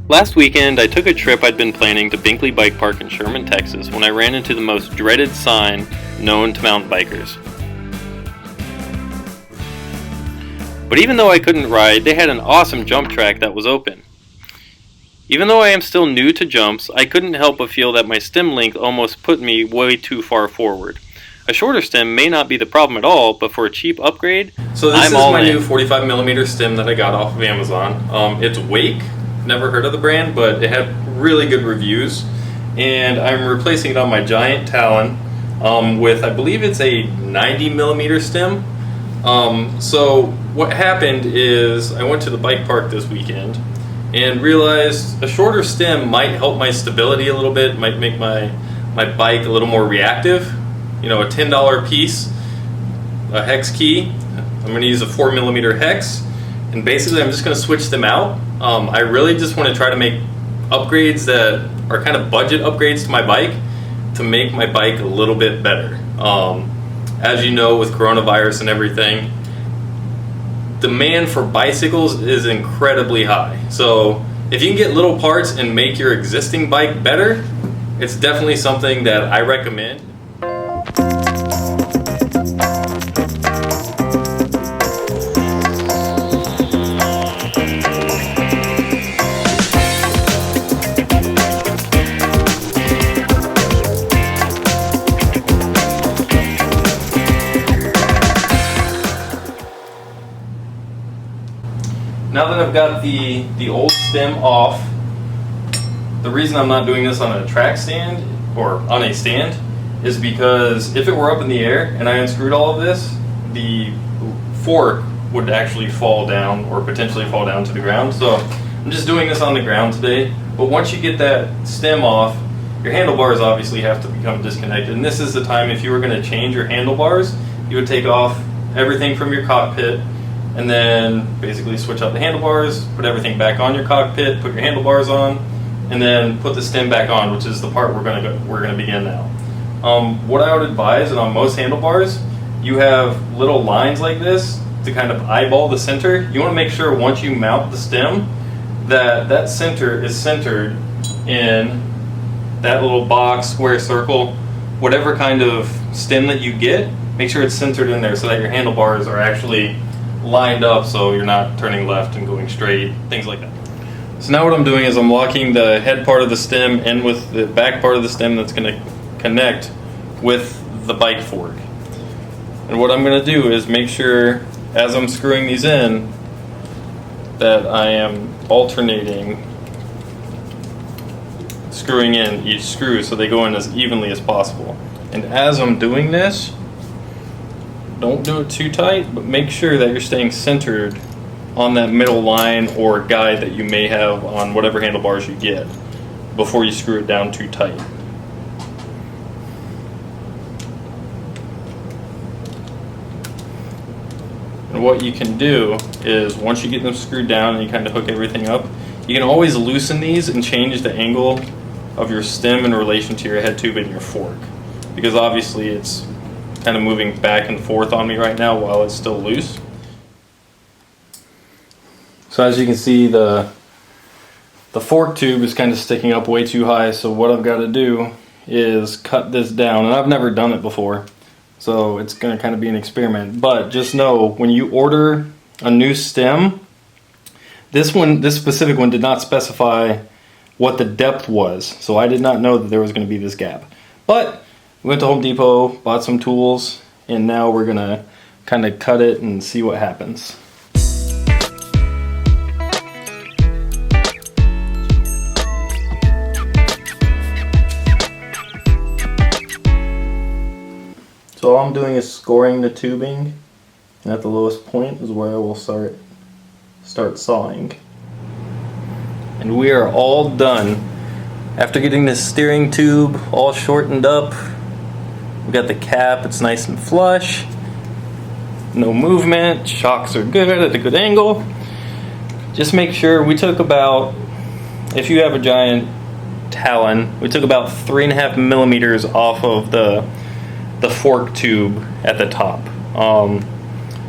Last weekend, I took a trip I'd been planning to Binkley Bike Park in Sherman, Texas, when I ran into the most dreaded sign known to mountain bikers. But even though I couldn't ride, they had an awesome jump track that was open. Even though I am still new to jumps, I couldn't help but feel that my stem length almost put me way too far forward. A shorter stem may not be the problem at all, but for a cheap upgrade, so this I'm is all my in. new 45mm stem that I got off of Amazon. It's Wake. Never heard of the brand, but it had really good reviews. And I'm replacing it on my giant Talon with, I believe it's a 90mm stem. So what happened is I went to the bike park this weekend and realized a shorter stem might help my stability a little bit, might make my bike a little more reactive. You know, a $10 piece, a hex key. I'm going to use a 4mm hex, and basically I'm just going to switch them out. I really just want to try to make upgrades that are kind of budget upgrades to my bike to make my bike a little bit better. As you know, with coronavirus and everything, demand for bicycles is incredibly high. So if you can get little parts and make your existing bike better, it's definitely something that I recommend. Now that I've got the old stem off, the reason I'm not doing this on a track stand or on a stand is because if it were up in the air and I unscrewed all of this, the fork would actually fall down or potentially fall down to the ground. So I'm just doing this on the ground today. But once you get that stem off, your handlebars obviously have to become disconnected. And this is the time, if you were going to change your handlebars, you would take off everything from your cockpit and then basically switch out the handlebars, put everything back on your cockpit, put your handlebars on, and then put the stem back on, which is the part we're gonna begin now. What I would advise, and on most handlebars, you have little lines like this to kind of eyeball the center. You want to make sure once you mount the stem that that center is centered in that little box, square, circle, whatever kind of stem that you get. Make sure it's centered in there so that your handlebars are actually lined up, so you're not turning left and going straight, things like that. So now what I'm doing is I'm locking the head part of the stem in with the back part of the stem that's going to connect with the bike fork. And what I'm going to do is make sure, as I'm screwing these in, that I am alternating screwing in each screw so they go in as evenly as possible. And as I'm doing this, don't do it too tight, but make sure that you're staying centered on that middle line or guide that you may have on whatever handlebars you get before you screw it down too tight. And what you can do is, once you get them screwed down and you kind of hook everything up, you can always loosen these and change the angle of your stem in relation to your head tube and your fork, because obviously it's kind of moving back and forth on me right now while it's still loose. So as you can see, the fork tube is kind of sticking up way too high, so what I've got to do is cut this down, and I've never done it before, so it's going to kind of be an experiment. But just know, when you order a new stem, this specific one did not specify what the depth was, so I did not know that there was going to be this gap. But we went to Home Depot, bought some tools, and now we're going to kind of cut it and see what happens. So all I'm doing is scoring the tubing, and at the lowest point is where I will start sawing. And we are all done. After getting this steering tube all shortened up, we got the cap, it's nice and flush, no movement, shocks are good at a good angle. Just make sure, we took about, if you have a giant Talon, we took about 3.5 millimeters off of the fork tube at the top.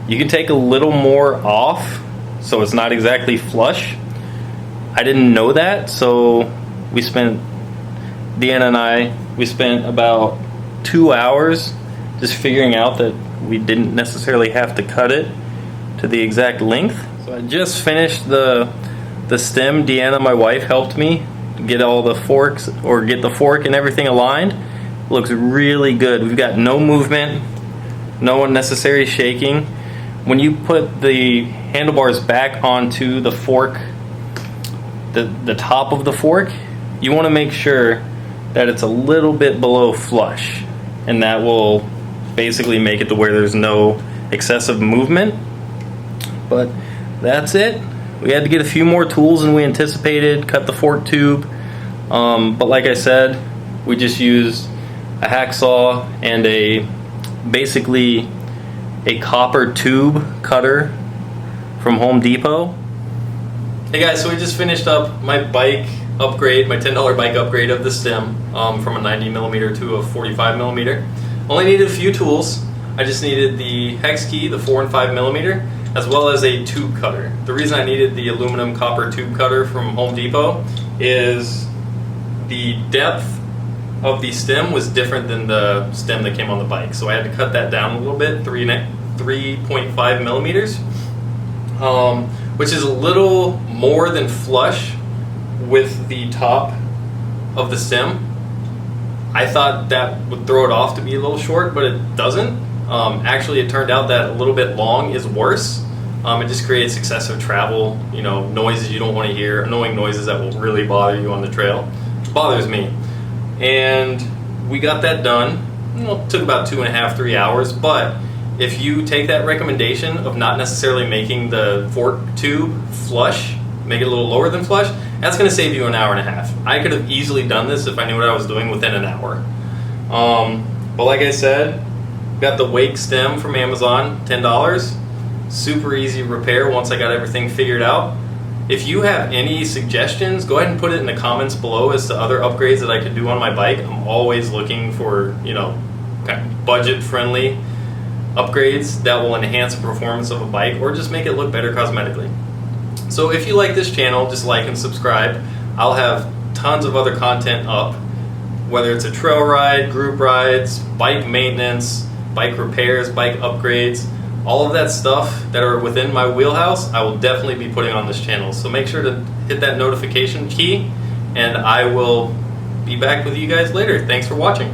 You can take a little more off so it's not exactly flush, I didn't know that, so Deanna and I spent about 2 hours just figuring out that we didn't necessarily have to cut it to the exact length. So I just finished the stem. Deanna, my wife, helped me get all the forks, or get the fork and everything aligned. Looks really good. We've got no movement, no unnecessary shaking. When you put the handlebars back onto the fork, the top of the fork, you want to make sure that it's a little bit below flush, and that will basically make it to where there's no excessive movement. But that's it. We had to get a few more tools than we anticipated, cut the fork tube, but like I said, we just used a hacksaw and basically a copper tube cutter from Home Depot. Hey guys, so we just finished up my bike upgrade, my $10 bike upgrade of the stem, from a 90mm to a 45mm. Only needed a few tools. I just needed the hex key, the 4 and 5mm, as well as a tube cutter. The reason I needed the aluminum copper tube cutter from Home Depot is the depth of the stem was different than the stem that came on the bike. So I had to cut that down a little bit, 3.5mm, which is a little more than flush with the top of the stem. I thought that would throw it off to be a little short, but it doesn't. Actually, it turned out that a little bit long is worse. It just creates excessive travel, noises you don't want to hear, annoying noises that will really bother you on the trail. It bothers me. And we got that done. It took about 2.5, 3 hours, but if you take that recommendation of not necessarily making the fork tube flush, make it a little lower than flush, that's going to save you an hour and a half. I could have easily done this if I knew what I was doing within an hour. But like I said, got the Wake stem from Amazon, $10. Super easy repair once I got everything figured out. If you have any suggestions, go ahead and put it in the comments below as to other upgrades that I could do on my bike. I'm always looking for, kind of budget-friendly upgrades that will enhance the performance of a bike or just make it look better cosmetically. So if you like this channel, just like and subscribe. I'll have tons of other content up, whether it's a trail ride, group rides, bike maintenance, bike repairs, bike upgrades, all of that stuff that are within my wheelhouse, I will definitely be putting on this channel. So make sure to hit that notification key, and I will be back with you guys later. Thanks for watching.